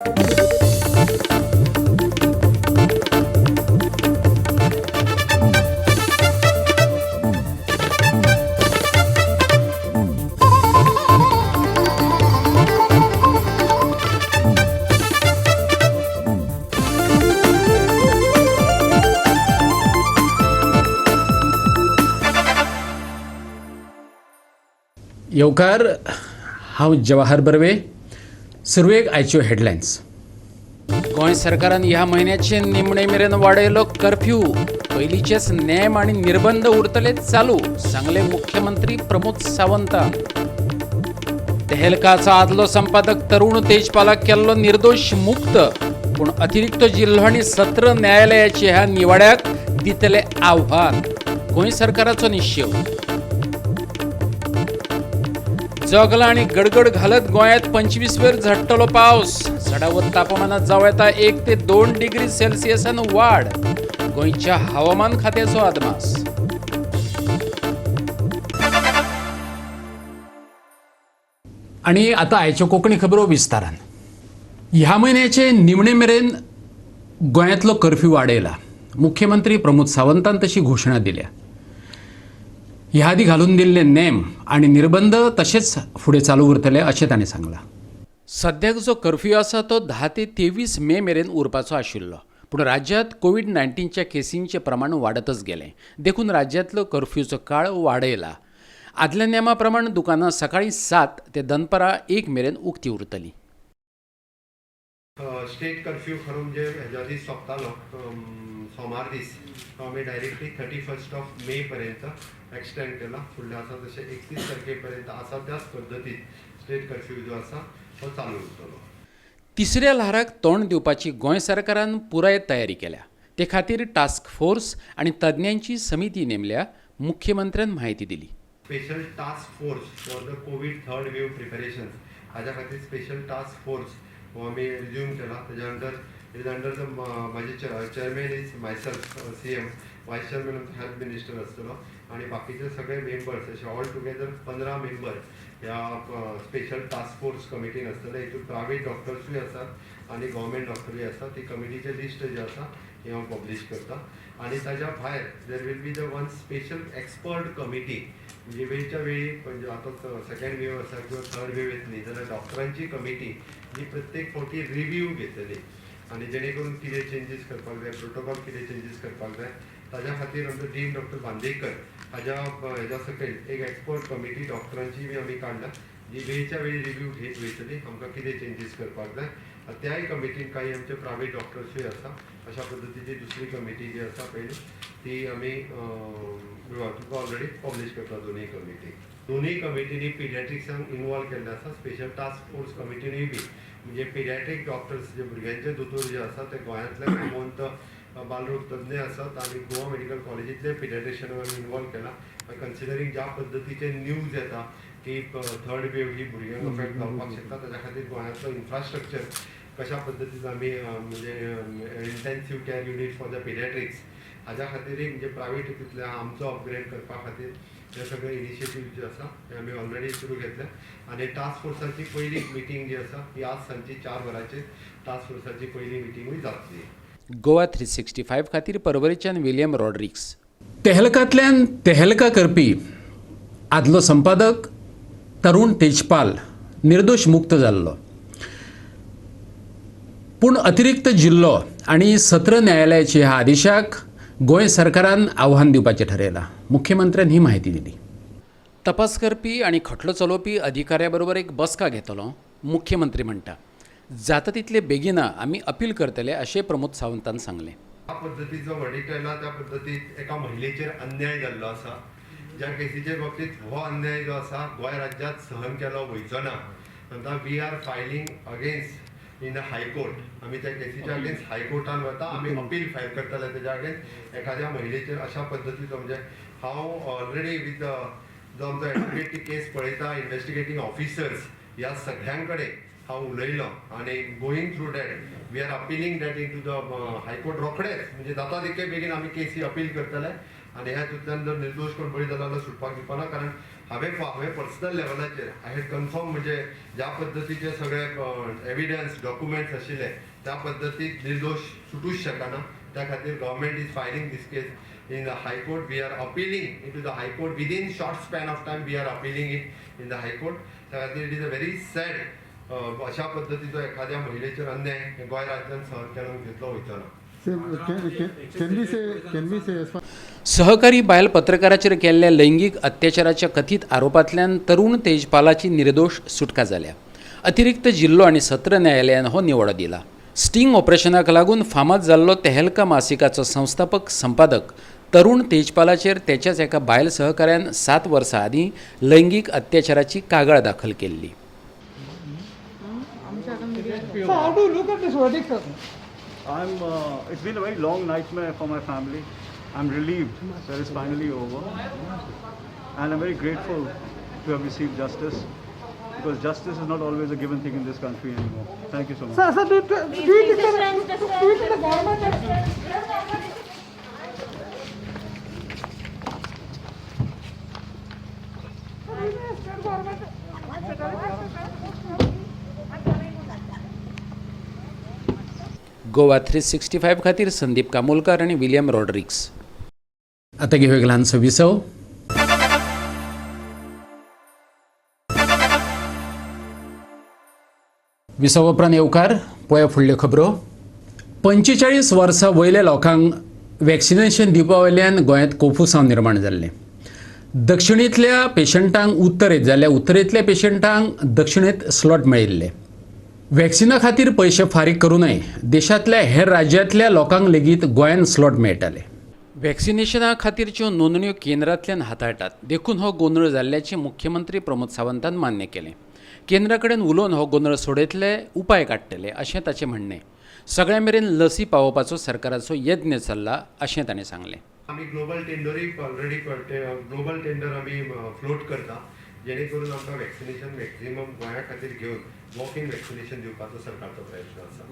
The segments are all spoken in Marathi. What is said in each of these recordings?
येवकार हांव जवाहर बर्वे. सुरवेक आयच्यो हेडलायन्स. गोंय सरकारान ह्या म्हयन्याचे निमणे मेरेन वाडयलो कर्फ्यू. पयलींचेच नेम आनी निर्बंध उरतले चालू, सांगले मुख्यमंत्री प्रमोद सावंतान. तेहलकाचो आदलो संपादक तरुण तेजपालाक केल्लो निर्दोश मुक्त, पूण अतिरिक्त जिल्हो आनी सत्र न्यायालयाचे ह्या निवाड्याक दितले आव्हान. गोंय सरकाराचो निश्चय. जगला आणि गडगड घालत गोंयांत 25 वेर झडटलो पावस. चडावत तापमानात जावं येता 1 ते 2 डिग्री सेल्सियसान वाढ. गोंयच्या हवामान खात्याचो अदमास. आणि आता आयच्यो कोंकणी खबरो विस्तारान. ह्या म्हयन्याचे निमणे मेरेन गोंयांतलो कर्फ्यू वाडयला. मुख्यमंत्री प्रमोद सावंतान तशी घोशणा दिल्या. ह्या आदी घालून दिल्ले नेम आणि निर्बंध तसेच फुडें चालू उरतले अशें ताणें सांगलां. सद्याक जो कर्फ्यू आसा तो 10 ते 23 मे मेरेन उरपाचो आशिल्लो, पूण राज्यांत कोविड-19च्या केसींचें प्रमाण वाडतच गेलें. देखून राज्यांतलो कर्फ्यूचो काळ वाडयला. आदल्या नेमा प्रमाण दुकानां सकाळीं 7 ते दनपारां 1 मेरेन उक्ती उरतलीं. स्टेट कर्फ्यू खरो म्हणजे हेज्या दीस सोंपतालो सोमार दीस तो आमी डायरेक्टली 31 मे पर्यंत एक्सटेंड केला. फुडले आसा तशें 31 तारखे पर्यंत आसा त्याच पद्दतीन स्टेट कर्फ्यू जो आसा तो चालू उरतलो. तिसऱ्या ल्हाराक तोंड दिवपाची गोंय सरकारान पुराय तयारी केल्या. ते खातीर टास्क फोर्स आनी तज्ञांची समिती नेमल्या, मुख्यमंत्र्यान म्हायती दिली. Special task force for the Covid third wave preparation हाज्या खातीर स्पेशल टास्क फोर्स हो आमी रिज्यूम केला. तेज्या अंडर द माझे चेअरमॅन इज मायसेल्फ CM, वायस चेअरमॅन हेल्थ मिनिस्टर आसतलो आणि बाकीचे सगळे मेंबर्स असे ऑल टुगेदर 15 मेंबर ह्या स्पेशल टास्क फोर्स कमिटीन आसतले. हितून प्रायवेट डॉक्टर्सूय आसात आणि गव्हर्मेंट डॉक्टरूय आसा. ती कमिटीचे लिस्ट जे आसा हे हांव पब्लीश करता. आणि ताज्या भायर there will be the one special expert committee. म्हणजे वेळच्या वेळी म्हणजे आता सेकंड वेव आसा किंवा थर्ड वेव येतली जाल्यार डॉक्टरांची कमिटी जी प्रत्येक फावटी रिव्यू घेतली आणि जेणे करून कितें चेंजीस करपाक जाय, प्रोटोकॉल कितें चेंजीस करपाक जाय ताज्या खातीर आमचो डीन डॉक्टर बांदेकर हेज्या सकयल एक एक्सपर्ट कमिटी डॉक्टरांची बी आमी काडला, जी वेळच्या वेळी रिव्यू घेत वयतली आमकां कितें चेंजीस करपाक जाय. त्याय कमिटीन काही आमचे प्रायवेट डॉक्टर्सूय आसा. अशा पद्दतीची दुसरी कमिटी जी आसा पयली ती आमी तुका ऑलरेडी पब्लीश करता. दोनूय कमिटीनी पिडियाट्रिक्सांक इनवॉल्व केल्ले आसा. स्पेशल टास्क फोर्स कमिटीनूय बी म्हणजे पिडियाट्रिक डॉक्टर्स जे भुरग्यांचे दोतोर जे आसा ते गोंयांतले नामवंत बालरोग तज्ञ आसात आणि गोवा मेडिकल कॉलेजींतले पिडियाट्रिशियनांक आमी इनवॉल्व केला. कन्सिडरींग ज्या पद्दतीचे न्यूज येता की थर्ड वेव ही भुरग्यांक अफेक्ट जावपाक शकता, ताज्या खातीर गोंयांतलो इन्फ्रास्ट्रक्चर कशा पद्दतीन आमी म्हणजे intensive care unit for the paediatrics हाज्या खातीर म्हणजे प्रायवेट हितूंतले आमचो अपग्रेड करपा खातीर हे सगळे इनिशिएटीव्ह जे आसा ते आमी ऑलरेडी सुरू घेतल्या. आणि टास्क फोर्साची पयली मिटींग जी आसा ती आज सांजची 4 वरांचेर टास्क फोर्साची पयली मिटींगूय जातली. गोवा 365 खातीर परवरीच्यान विलियम रॉड्रिक्स. तेहलकांतल्यान तेहलका करपी आदलो संपादक तरुण तेजपाल निर्दोश मुक्त जाल्लो, पूण अतिरिक्त जिल्हो आनी सत्र न्यायालयाचे ह्या आदेशाक गोंय सरकारान आव्हान दिवपाचें थारायलां. मुख्यमंत्र्यान ही म्हायती दिली. तपास करपी आनी खटलो चलोवपी अधिकाऱ्या बरोबर एक बसका घेतलो, मुख्यमंत्री म्हणटा. जाता तितले बेगिना आमी अपील करतले अशें प्रमोद सावंतान सांगलें. ह्या पद्दतीचो वर्डिक्ट आयला त्या पद्दतीन एका महिलेचेर अन्याय जाल्लो आसा. ज्या केसीचे बाबतीत हो अन्याय जो आसा गोंय राज्यांत सहन केलो वयचो ना. आता we are filing against in the high court. आमी त्या केसीच्या अगेन्स्ट हायकोर्टान वता, आमी अपील फायल करतले तेज्या अगेन्स्ट एखाद्या महिलेचेर अशा पद्दतीचो. म्हणजे हांव ऑलरेडी विथ जो आमचो एडवोकेट केस पळयता, इन्व्हेस्टिगेटींग ऑफिसर्स ह्या सगळ्यां कडेन हांव उलयलो आणि going through that we are appealing that into the high court रोखडेच म्हणजे जाता तितके बेगीन आमी केसी अपील करतले आनी ह्यातूंतल्यान जर निर्दोश कोण बळी जाला जाल्यार सुटपाक दिवपाना. कारण हांवें पर्सनल लेवलाचेर आय हॅड कन्फर्म म्हणजे ज्या पद्दतीचे सगळे एविडन्स डॉक्युमेंट्स आशिल्ले त्या पद्दतीक निर्दोश सुटूच शकना. त्या खातीर government is filing this case in the High Court. We are appealing it to the High Court. Within short span of time we are appealing it in the High Court. So it is a very sad अशा पद्धतीचो एखाद्या महिलेचेर अन्याय गोंय राज्यांत सहन केलो घेतलो वयचो ना. सहकारी बायल पत्रकाराचेर केल्ल्या लैंगीक अत्याचाराच्या कथीत आरोपांतल्यान तरुण तेजपालाची निर्दोश सुटका जाल्या. अतिरिक्त जिल्लो आनी सत्र न्यायालयान हो निवडो दिला. स्टिंग ऑपरेशनाक लागून फामाद जाल्लो तेहलका मासिकाचो संस्थापक संपादक तरुण तेजपालाचेर तेच्याच एका बायल सहकाऱ्यान 7 वर्सां आदीं लैंगीक अत्याचाराची कागाळ दाखल केल्ली. So how do you look at this verdict, sir? It's been a very long nightmare for my family. I'm relieved that it's finally over, and I'm very grateful to have received justice, because justice is not always a given thing in this country anymore. Thank you so much. Sir, do you think the government Goa 365 खातीर संदीप कामोलकर आणि विलियम रॉड्रिक्स. आता घेऊ एक ल्हानसो विसव. विसव उपरांत येवकार पळया फुडल्यो खबरो. 45 वर्सां वयल्या लोकांक वॅक्सिनेशन दिवपा वयल्यान गोंयांत कोफूसांव निर्माण जाल्लें. दक्षिणेंतल्या पेशंटांक उत्तरेंत जाल्यार उत्तरेंतल्या पेशंटांक दक्षिणेंत स्लॉट मेळिल्ले. वॅक्सिना खातीर पयशे फारीक करूं नये. देशांतल्या हेर राज्यांतल्या लोकांक लेगीत गोंयांत स्लॉट मेळटाले. वॅक्सिनेशना खातीरच्यो नोंदण्यो केंद्रांतल्यान हाताळटात देखून हो गोंधळ जाल्ल्याचें मुख्यमंत्री प्रमोद सावंतान मान्य केलें. केंद्रा कडेन उलोवन हो गोंधळ सोडयतले उपाय काडटले अशें ताचें म्हणणें. सगळ्या मेरेन लसी पावोवपाचो सरकाराचो यत्न चल्ला अशें ताणें सांगलें. आमी ग्लोबल टेंडरीक ऑलरेडी ग्लोबल टेंडर आमी फ्लोट करता जेणे करून आमकां वॅक्सिनेशन मॅक्झिमम गोंया खातीर घेवन वॉक इन वॅक्सिनेशन दिवपाचो सरकारचो प्रयत्न आसा.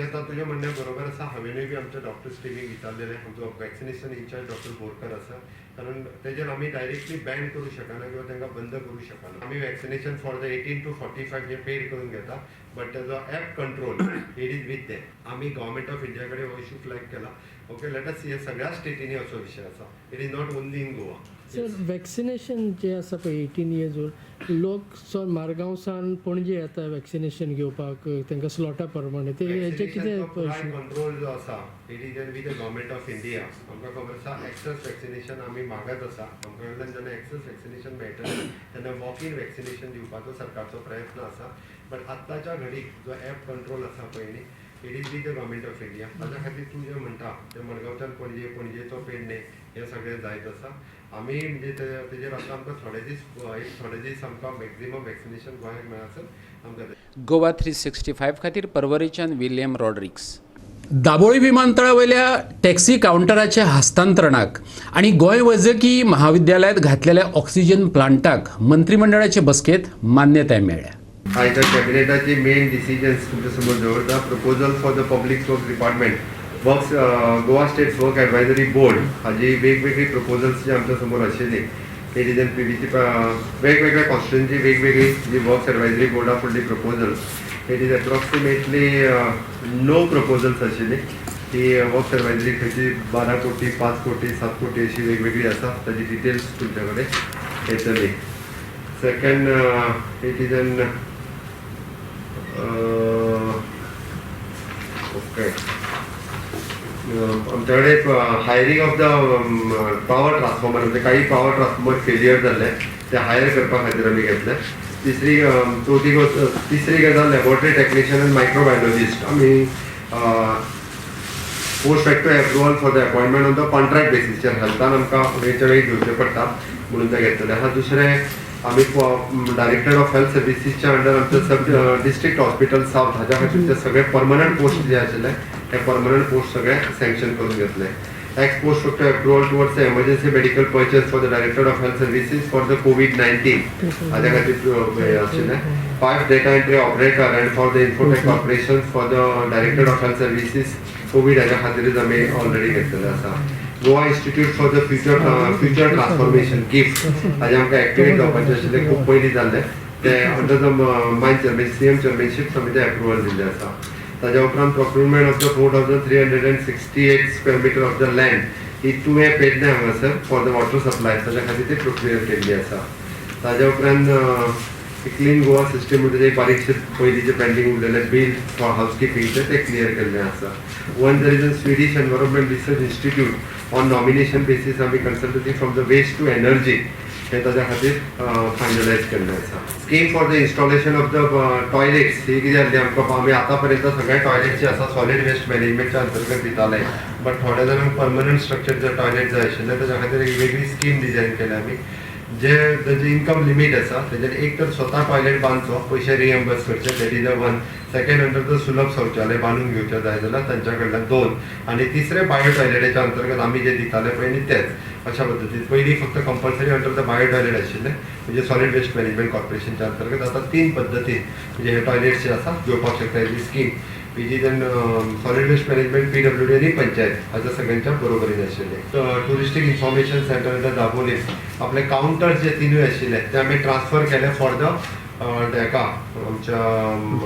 आता तुजें म्हणणें बरोबर आसा. हांवेंनूय बी आमच्या डॉक्टर्स टिमीक विचारलेलें. आमचो वॅक्सिनेशन इन्चार्ज डॉक्टर बोरकर आसा. कारण तेजेर आमी डायरेक्टली बॅन करूं शकना किंवा तांकां बंद करूं शकना. आमी वॅक्सिनेशन फॉर द 18 to 45 हे पेड करून घेता. बट तेजो app control it is with them. आमी गव्हर्मेंट ऑफ इंडिया कडेन हो इशू फ्लॅग केला. ओके, लेट अस सी हे सगळ्या स्टेटींनी असो विशय आसा. It is not only in Goa. Sir vaccination जे आसा पळय 18 years old लोक मारगांव सावन पणजे येता वॅक्सिनेशन घेवपाक तांकां स्लॉटा प्रमाणे ते हेजे कितें कंट्रोल जो आसा it is with the government of India. आमकां खबर आसा एक्सेस वॅक्सिनेशन आमी मागत आसा. आमकां कडल्यान जेन्ना एक्सेस वॅक्सिनेशन मेळटलें तेन्ना वॉक इन वॅक्सिनेशन दिवपाचो सरकारचो प्रयत्न आसा. बट आत्ताच्या घडीक जो ॲप कंट्रोल आसा पळय न्ही it is with the government of India. ताच्या खातीर तूं जें म्हणटा तें मडगांवच्यान पणजे पणजेचो पेडणे हें सगळें जायत आसा. आमी म्हणजे तेजेर आतां आमकां थोडे दीस आमकां मॅक्झिमम वॅक्सिनेशन गोंयांत मेळासर आमकां. गोवा 365 खातीर परवरीच्यान विलियम रॉड्रिक्स. दाबोळी विमानतळा वयल्या टॅक्सी कावंटराच्या हस्तांतरणाक आनी गोंय वैजकी महाविद्यालयात घातलेल्या ऑक्सिजन प्लांटाक मंत्रिमंडळाचे बसकेत मान्यताय मेळ्ळ्या. आयज कॅबिनेटाची मेन डिसिजन्स तुमच्या समोर दवरता. Proposal for the public work department works Goa state work advisory board हाजी वेगवेगळी प्रपोजल्स जी आमच्या समोर आशिल्ली तेजी पीडीची वेगवेगळ्या कॉन्स्टिट्युएंसी वेगवेगळी जी वर्क्स एडवायझरी बोर्डा फुडली proposals it is approximately 9 proposals आशिल्ली. ती वर्क्स एडवायझरी खंयची 12 कोटी 5 कोटी 7 कोटी अशी वेगवेगळी आसा. ताजी डिटेल्स तुमच्या कडेन येतली. Second it is an okay आमच्याकडे hiring of the power transformer म्हणजे काही पावर ट्रान्सफॉर्मर फेलियर जाल्ले ते हायर करपा खातीर आमी घेतले. तिसरी गजाल लॅबोरेटरी टेक्निशियन आनी मायक्रोबायोलॉजिस्ट आमी post facto approval for the appointment on the contract बेसिसचेर हेल्थान आमकां वेळच्या वेळी घेवचे पडटात म्हणून ते घेतलेले आहा. दुसरें आमी डायरेक्टर ऑफ हेल्थ सर्विसीसच्या अंडर आमचे सब डिस्ट्रिक्ट हॉस्पिटल सावथ हाज्या खातीरचे सगळे परमनंट पोस्ट जे आशिल्ले हे परमनंट पोस्ट सगळे सँक्शन करून घेतले. X post facto approval towards the emergency medical purchase for the director of health services for the COVID-19 हाज्या खातीर आशिल्ले. 5 data entry operator end for the infotech operation for the director of health services Covid हाज्या खातीरच आमी ऑलरेडी घेतलेले आसा. Goa institute for the future transformation gift ताजे आमकां एक्टिवेट जावपाचें आशिल्लें खूब पयलीं जाल्लें ते अंडर द माय CM चेअरमॅनशीप समिती अप्रुवल दिल्लें आसा. ताज्या उपरांत procurement of the 4,368 square metre of the land ही तुवें पेडणे हांगासर फॉर द वॉटर सप्लाय ताज्या खातीर ती प्रोक्युअर केल्ली आसा. ताज्या उपरांत क्लीन गोवा सिस्टम म्हणजे बारीकशे पयलींचे पेंडिंग उरलेले बिल फॉर हाऊसकीपिंगचे ते क्लियर केल्ले आसा. One there is a Swedish environment research institute on nomination basis आमी consultancy from the waste to energy हे ताज्या खातीर फायनलायज केल्लें आसा. Scheme for the installation of the toilets ही कितें जाल्ली आमकां आमी आतां पर्यंत सगळे टॉयलेट जे आसा सॉलिड वेस्ट मॅनेजमेंटच्या अंतर्गत दिताले बट थोड्या जाणांक परमनंट स्ट्रक्चर टॉयलेट जाय आशिल्ले ताज्या खातीर एक वेगळी स्कीम डिझायन केल्या आमी जे ताजे इन्कम लिमीट आसा तेजेर एक तर स्वता टॉयलेट बांदचो पयशे रिएम्बर्स करचे that is a one. Second under the सुलभ शौचालय बांदून घेवचे जाय जाल्यार तांच्या कडल्यान 2 आणि तिसरे बायो टॉयलेटाच्या अंतर्गत आमी जे दिताले पळय तेच अशा पद्दतीन पयलीं फक्त compulsory under the bio toilet आशिल्ले म्हणजे सॉलिड वेस्ट मॅनेजमेंट कॉर्पोरेशनच्या अंतर्गत आता 3 पद्दतीन म्हणजे हे टॉयलेट्स जे आसा घेवपाक शकता ही स्कीम जी then solid waste management PWD आणि पंचायत हाच्या सगळ्यांच्या बरोबरीन आशिल्ले. टुरिस्टीक इन्फॉर्मेशन सेंटर दाबोलीम आपले काउंटर्स जे 3 आशिल्ले ते आमी ट्रान्सफर केले फॉर द हेका आमच्या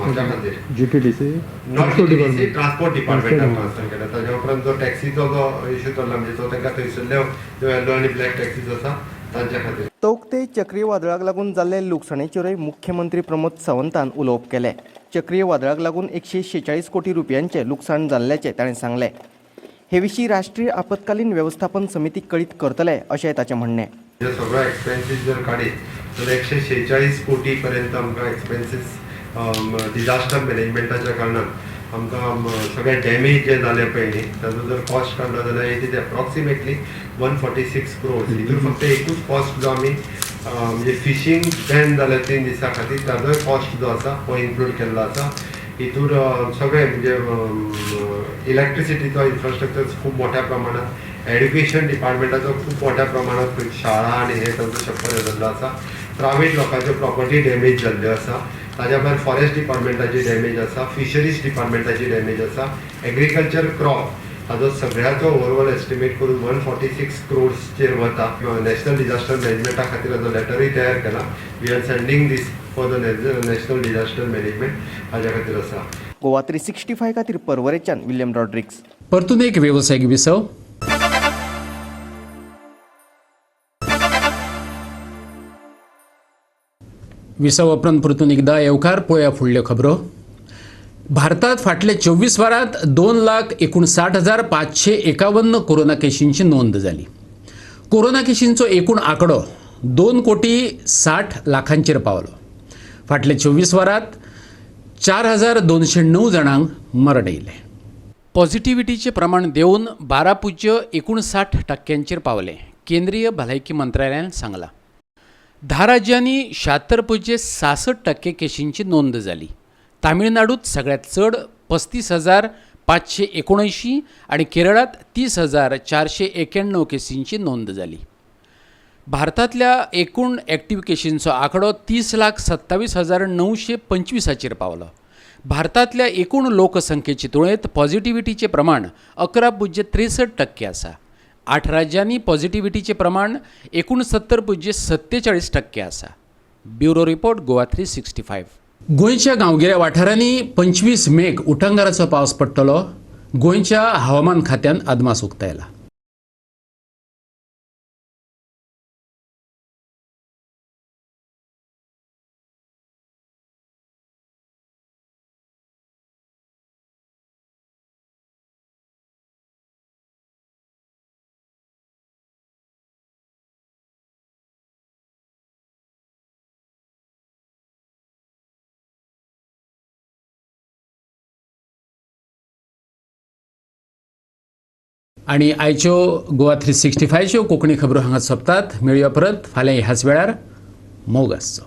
हाच्या खातीर GTDC नॉट GTDC ट्रान्सपोर्ट डिपार्टमेंटाक ट्रान्सफर केला. ताच्या उपरांत जो टॅक्सीचो जो इश्यू चल्ला म्हणजे तो तांकां थंयसरल्यो ज्यो येलो आनी ब्लॅक टॅक्सीज आसा तांच्या खातीर. तौक्ते चक्रीवादळाक लागून जाल्ले लुकसाणीचेरूय मुख्यमंत्री प्रमोद सावंतान उलोवप केलें. चक्रीवादळाक लागून 146 कोटी रुपयांचे लुकसाण जाल्ल्याचें ताणें सांगलें. हे विशीं राष्ट्रीय आपत्कालीन वेवस्थापन समितीक कळीत करतले अशें ताचें म्हणणें. सगळो एक्सपेन्सीस जर काडीत जाल्यार 146 कोटी पर्यंत आमकां एक्सपेन्सीस डिजास्टर मॅनेजमेंटाच्या कारणान आमकां सगळे डॅमेज जे जाले पळय न्ही ताजो जर कॉस्ट काडलो जाल्यार इट इज एप्रॉक्सिमेटली 146 crores. हितूर फक्त एकूच कॉस्ट जो आमी म्हणजे फिशींग बॅन जाले 3 दिसां खातीर ताजोय कॉस्ट जो आसा हो इन्क्लूड केल्लो आसा. हितूर सगळे म्हणजे इलेक्ट्रिसिटीचो इन्फ्रास्ट्रक्चर खूब मोठ्या प्रमाणात एड्युकेशन डिपार्टमेंटाचो खूब मोठ्या प्रमाणात शाळा आनी हे तांचो शक्य जाल्लो आसा. प्रायवेट लोकांच्यो प्रॉपर्टी डॅमेज जाल्ल्यो आसा. ताज्या भायर फॉरेस्ट डिपार्टमेंटाची डॅमेज आसा. फिशरीज डिपार्टमेंटाची डॅमेज आसा. एग्रीकल्चर क्रॉप हाजो सगळ्याचो ओवरऑल एस्टिमेट करून 146 crores वता. नॅशनल डिजास्टर मॅनेजमेंटा खातीर हाजो लेटरूय तयार केला. We are sending this for the national disaster management हाज्या खातीर आसा. गोवा 365 खातीर परवरेच्यान विल्यम रॉड्रिक्स. परतून एक व्यावसायिक विसव. विसव उपरांत परतून एकदा येवकार पळोवया फुडल्यो खबरो. भारतात फाटले 24 वरांत 2,59,551 कोरोना केशींची नोंद जाली. कोरोना केशींचो एकूण आंकडो 2,60,00,000 पावलो. फाटले 24 वरांत 4,209 जाणांक मरण येयलें. पॉझिटिव्हिटीचें प्रमाण देंवन 12.59% पावलें. केंद्रीय भलायकी मंत्रालयान सांगलां. 10 राज्यांनी 76.66% केशींची नोंद जाली. तामिळनाडूत सगळ्यात चड 35,579 आणि केरळात 30,491 केसींची नोंद जाली. भारतांतल्या एकूण एक्टिव्ह केशींचो आंकडो 30,27,925 पावलो. भारतांतल्या एकूण लोकसंख्येचे तुळेंत पॉझिटिव्हिटीचें प्रमाण 11.63% आसा. 8 राज्यांनी पॉझिटिव्हिटीचें प्रमाण 69.47% आसा. Bureau report Goa 365. गोंयच्या गांवगिऱ्या वाठारांनी 25 मेक उटंगाराचो पावस पडटलो. गोंयच्या हवामान खात्यान अदमास उक्तायला. आणि आयच्यो गोवा 365च्यो कोंकणी खबरो हांगा सोंपतात. मेळुया परत फाल्यां ह्याच वेळार. मोग आसचो.